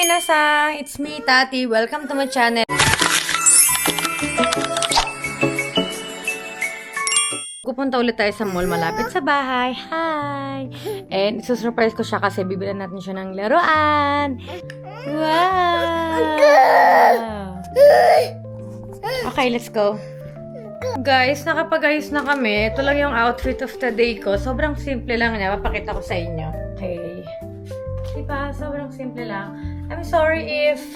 minasan! It's me, Tati. Welcome to my channel. Pupunta ulit tayo sa mall malapit sa bahay. Hi! And isusurprise ko siya kasi bibilan natin siya ng laruan. Wow! Okay, let's go. Guys, nakapag-ayos na kami. Ito lang yung outfit of the day ko. Sobrang simple lang niya. Papakita ko sa inyo. Okay. Diba? Sobrang simple lang. I'm sorry if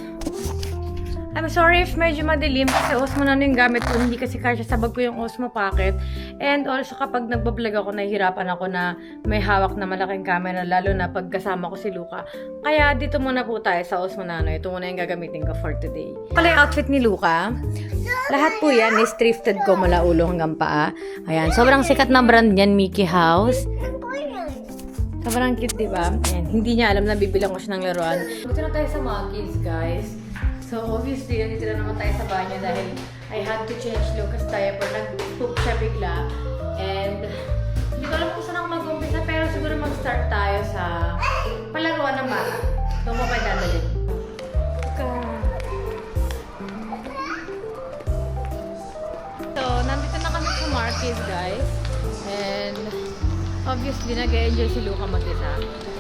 medyo madilim kasi Osmo na yung gamit ko. Hindi kasi kasya sa bag ko yung Osmo Pocket. And also kapag nagbablog ako, nahihirapan ako na may hawak na malaking camera, lalo na pag kasama ko si Luca. Kaya dito muna po tayo sa Osmo Nano. Ito muna yung gagamitin ko for today. Pala yung outfit ni Luca. Lahat po yan is thrifted ko mula ulo hanggang paa. Ayan. Sobrang sikat na brand yan, Mickey House. Sobrang cute, diba? Ayan. Hindi niya alam na bibilang ko siya ng laruan. Dito na tayo sa Mackey's, guys. So, obviously, nandito na naman tayo sa banyo dahil I had to change Lucas diaper. Nag-poop siya bigla. And, hindi ko alam kung saan ako mag-umpisa, pero siguro mag-start tayo sa palaruan ng bata. Doon mo kayo dadalhin. So, nandito na kami sa Mackey's, guys. And, obviously, nag-enjoy si Luca mag-isa.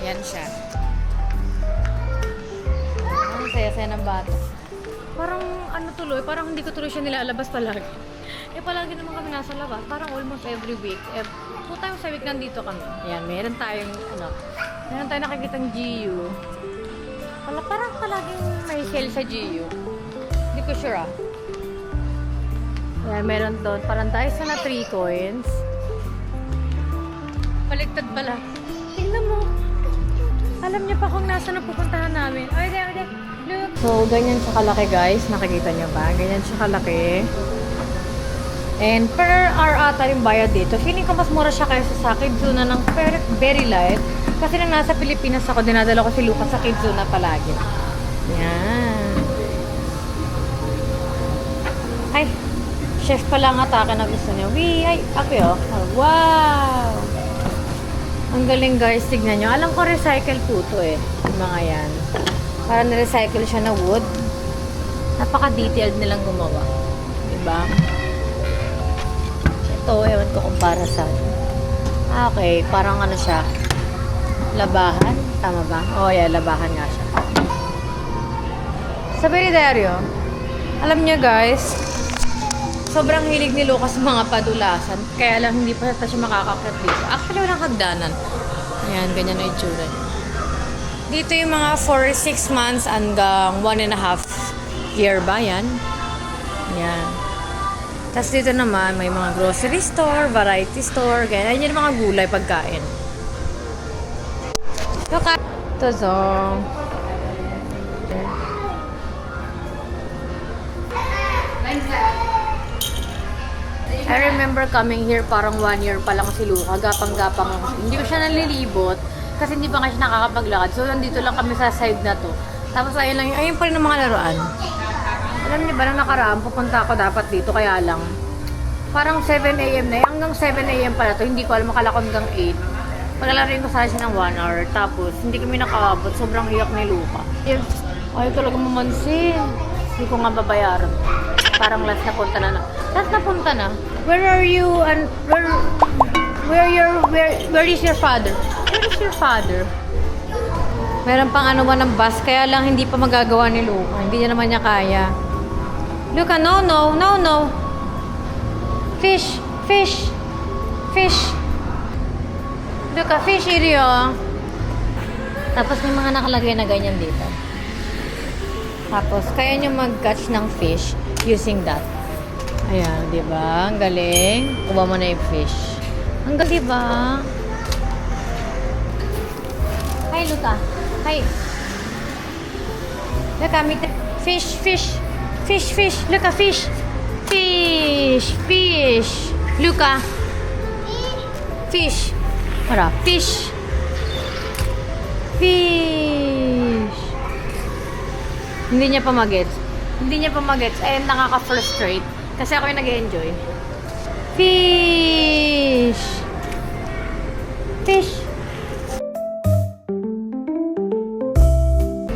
Ayan siya. Ang saya-saya ng bata. Parang ano tuloy, parang hindi ko tuloy siya nilalabas palagi. Palagi naman kami nasa labas. Parang almost every week. 2 times a week nandito kami. Ayan, meron tayong nakikitang GU. Parang palaging may sale sa GU. Hindi ko sure ah. Ayan, meron doon. Parang tayo na 3 coins. Baliktad pala. Tingnan mo. Alam niya pa kung nasa na pupuntahan namin. Ay, de. Look. So, ganyan siya kalaki, guys. Nakikita niyo ba? Ganyan siya kalaki. And per hour ata yung bayad dito. Feeling ko mas mura siya kaysa sa Kidzuna ng very light. Kasi nang nasa Pilipinas ako, dinadala ko si Lucas sa Kidzuna palagi. Yan. Ay, chef pala ang atake na gusto niya. Ay, ako oh. Wow! Ang galing, guys. Tignan nyo. Alam ko recycle po to eh. Yung mga yan. Para na-recycle siya na wood. Napaka-detailed nilang gumawa. Diba? Ito, ewan ko kung para saan. Okay, parang ano siya. Labahan? Tama ba? Oh, yeah, labahan nga siya. Sa Beridario, alam niyo guys, sobrang hilig ni Lucas sa mga padulasan. Kaya lang hindi pa siya makakakyat dito. Actually, walang hagdanan. Ayan, ganyan na itsura niya. Dito yung mga 4-6 months hanggang 1.5 year ba yan? Yan. Tapos dito naman may mga grocery store, variety store, ganyan. Yan yung mga gulay, pagkain. Okay. Ito so. I remember coming here parang 1 year pa lang si Luca. Gapang-gapang ako. Hindi ko siya nalilibot. Kasi hindi pa nga siya nakakapaglakad. So, nandito lang kami sa side na to. Tapos, ayun pa rin ang mga laruan. Alam niyo ba, nang nakaraan, pupunta ako dapat dito. Kaya lang, parang 7 a.m. na. Hanggang 7 a.m. pala to. Hindi ko alam, makala ko hanggang 8. Paglalarin ko sana siya ng 1 hour. Tapos, hindi kami nakaabot. Sobrang iyak ni Luca. Ayaw talaga mamansin. Hindi ko nga babayaran. Parang last na punta na. Last na punta na. Where are you? And where is your father? Where is your father? Meron pang ano ba ng bus, kaya lang hindi pa magagawa ni Luca. Hindi niya naman niya kaya. Luca, no. Fish. Luca, fish area. Tapos may mga nakalagay na ganyan dito. Tapos, kaya niyo mag-catch ng fish using that. Ayan, di ba? Ang galing. Kuha mo na yung fish. Ang galing, di ba? Hi, Luca. Hi. Luca, fish. Luca, fish. Luca. Fish. Para, fish. Hindi niya pa magets. Ayun, nakaka-frustrate. Kasi ako yung nag-enjoy. Fish.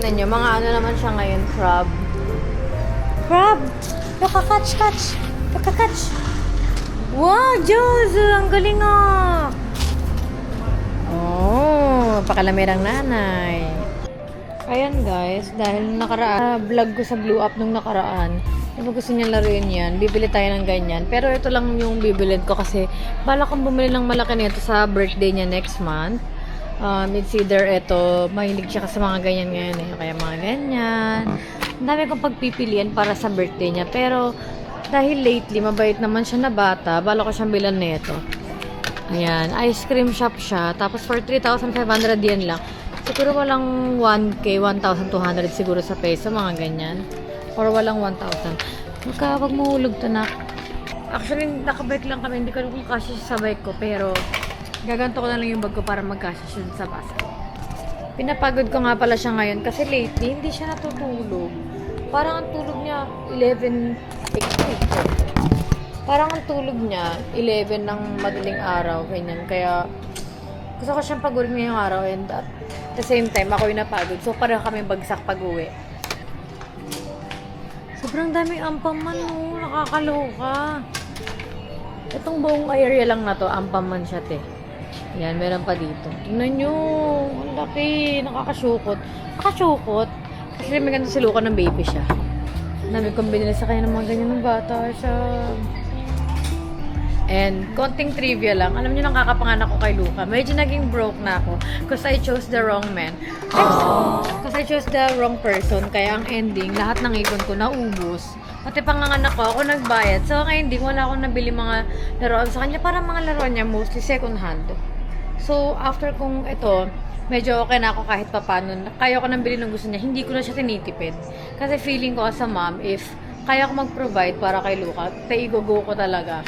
Tignan nyo, mga ano naman siya ngayon, crab. Crab! Catch! Catch! Wow, Diyos! Ang galing nga! Oh, pakalamirang nanay. Ayan guys, dahil vlog ko sa Blue Up nung nakaraan, kung gusto niya laruin yan, bibili tayo ng ganyan. Pero ito lang yung bibilin ko kasi bala kong bumili ng malaki nito sa birthday niya next month. It's either ito, mahilig siya kasi mga ganyan ngayon eh, kaya mga ganyan. Ang dami kong pagpipilian para sa birthday niya, pero dahil lately, mabait naman siya na bata, bala ko siyang bilan nito. Ayan, ice cream shop siya. Tapos for 3,500 yen lang. Siguro walang 1K, 1,200 siguro sa peso, mga ganyan. Or walang 1,000. Wag mo hulog to na. Actually, nakabike lang kami. Hindi ko alam kung kasya siya sa bike ko. Pero, gaganto ko na lang yung bag ko para magkasya siya sa bus ko. Pinapagod ko nga pala siya ngayon kasi lately, hindi siya natutulog. Parang ang tulog niya, 11, parang ang tulog niya, 11 ng madaling araw, ganyan. Kaya, gusto ko siyang pagurin ngayong araw and at the same time, ako yung napagod. So, pareho kami bagsak pag-uwi. Sobrang daming ampaman, no? Nakakaloka. Itong buong area lang na to, ampaman siya, te. Yan, meron pa dito. Tingnan nyo, ang laki, nakakasyukot. Nakashukot. Kasi may ganito si Luca ng baby siya. Dami kong binili sa kanya ng mga ganyan ng bata siya. And, konting trivia lang. Alam niyo, nang kakapanganak ko kay Luca, medyo naging broke na ako because I chose the wrong man. Because I chose the wrong person. Kaya ang ending, lahat ng ipon ko naubos. Pati panganganak ko, ako nagbayad. So, ang ending, wala akong nabili mga laruan sa kanya. Parang mga laruan niya, mostly second hand. So, after kong ito, medyo okay na ako kahit papano. Kaya ko nang bilhin ng gusto niya. Hindi ko na siya tinitipid. Kasi feeling ko as a mom, if kaya ko mag-provide para kay Luca, taigogo ko talaga.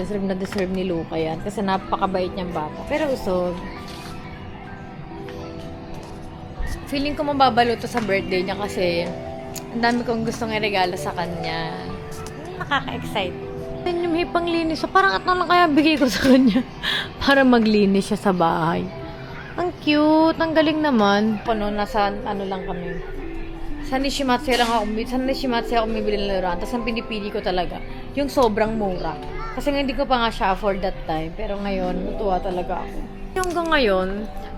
Deserve na deserve ni Luca yan. Kasi napakabait niyang bata. Pero usog. Feeling ko mababalo to sa birthday niya kasi ang dami kong gustong i-regalo sa kanya. Nakaka-excite. Yung may panglinis. So, parang at na lang kaya bigay ko sa kanya para maglinis siya sa bahay. Ang cute. Ang galing naman. Nasa ano lang kami. Sa Nishimatsu ako bibili ng laruan. Tapos ang pinipili ko talaga, yung sobrang mura. Kasi nga hindi ko pa nga siya afford that time. Pero ngayon, natuwa talaga ako. Hanggang ngayon,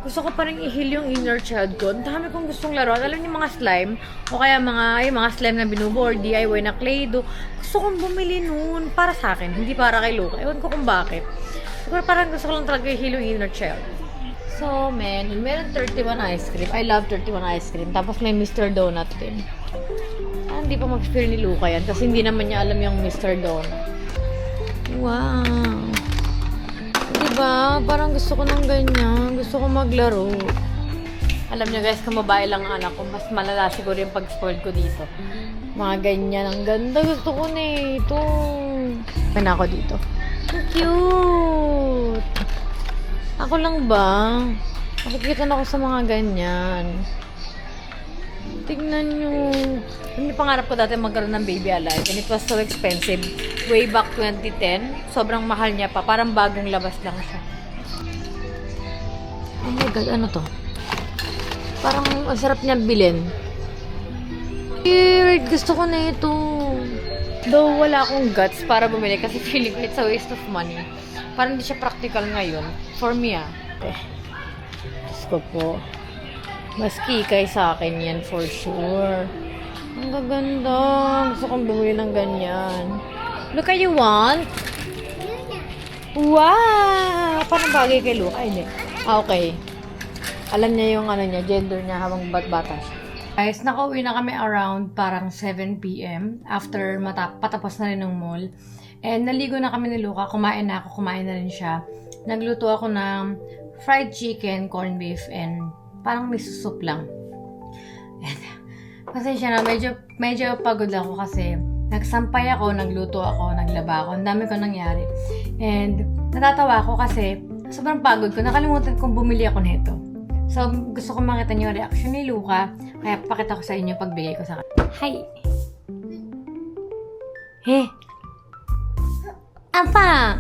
gusto ko pa rin i-heal yung inner child ko. Ang dami kong gustong laruan. Alam niyo mga slime, o kaya mga slime na binubuo, or DIY na Play-Doh. Gusto kong bumili noon para sa akin, hindi para kay Luca. Ewan ko kung bakit. Siguro parang gusto ko lang talaga i-heal yung inner child. So, meron 31 ice cream. I love 31 ice cream. Tapos may Mr. Donut din. Hindi pa mag-feel ni Luca yan kasi hindi naman niya alam yung Mr. Donut. Wow! Diba? Parang gusto ko ng ganyan. Gusto ko maglaro. Alam niyo guys, kung babae lang ang anak ko, mas malala siguro yung pag-spoil ko dito. Mga ganyan. Ang ganda. Gusto ko na ito. Pina ako dito. Ang cute! Ako lang ba? Nakikita na ako sa mga ganyan. Tignan nyo. Yung pangarap ko dati magkaroon ng baby alive. And it was so expensive. Way back 2010. Sobrang mahal niya pa. Parang bagong labas lang siya. Oh my God, ano to? Parang ang sarap niya bilhin. Weird. Gusto ko na ito. Though wala akong guts para bumili kasi feeling ko it's a waste of money. Parang hindi siya practical ngayon. For me, Diyos ko po. Mas kikay sa akin yan, for sure. Ang gaganda. Gusto kong bumili ng ganyan. Look, you want? Wow! Parang bagay kay Luca. Ay, hindi. Okay. Alam niya yung gender niya habang bata siya. Guys, nakauwi na kami around parang 7 p.m. After patapos na rin ng mall. And naligo na kami ni Luca. Kumain na rin siya. Nagluto ako ng fried chicken, corned beef, and parang miso soup lang. And, pasensya na, medyo pagod ako kasi nagsampay ako, nagluto ako, naglaba ako. Ang dami ko nangyari. And natatawa ako kasi sobrang pagod ko. Nakalimutan kong bumili ako nito. So, gusto ko makita niyo yung reaction ni Luca. Kaya pakita ko sa inyo pagbigay ko sa kanya. Hi! Hey! Apa?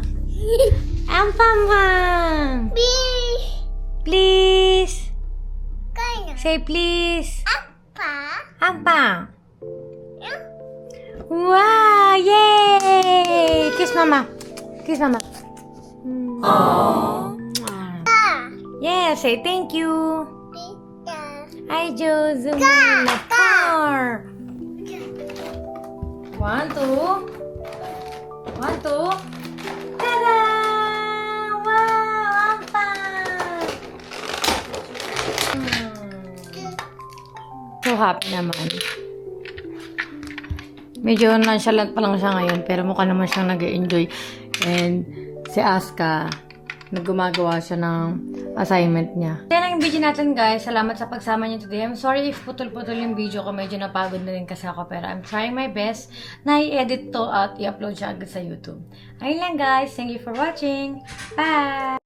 Ampamang! Please! Please! Kaya. Say please! Apa? Pang! Wow! Yay! Kiss mama. Kiss mama. Aww. Yeah, say thank you. Hi, Jozo. Car. 1, 2. 1, 2. Tada! Wow! Ampang! So happy naman. Medyo nonchalant pa lang siya ngayon, pero mukha naman siyang nag-enjoy. And si Aska, naggumagawa siya ng assignment niya. Yan ang video natin, guys. Salamat sa pagsama niyo today. I'm sorry if putol-putol yung video ko. Medyo napagod na rin kasi ako. Pero I'm trying my best na i-edit to at i-upload siya agad sa YouTube. Ayun lang, guys. Thank you for watching. Bye!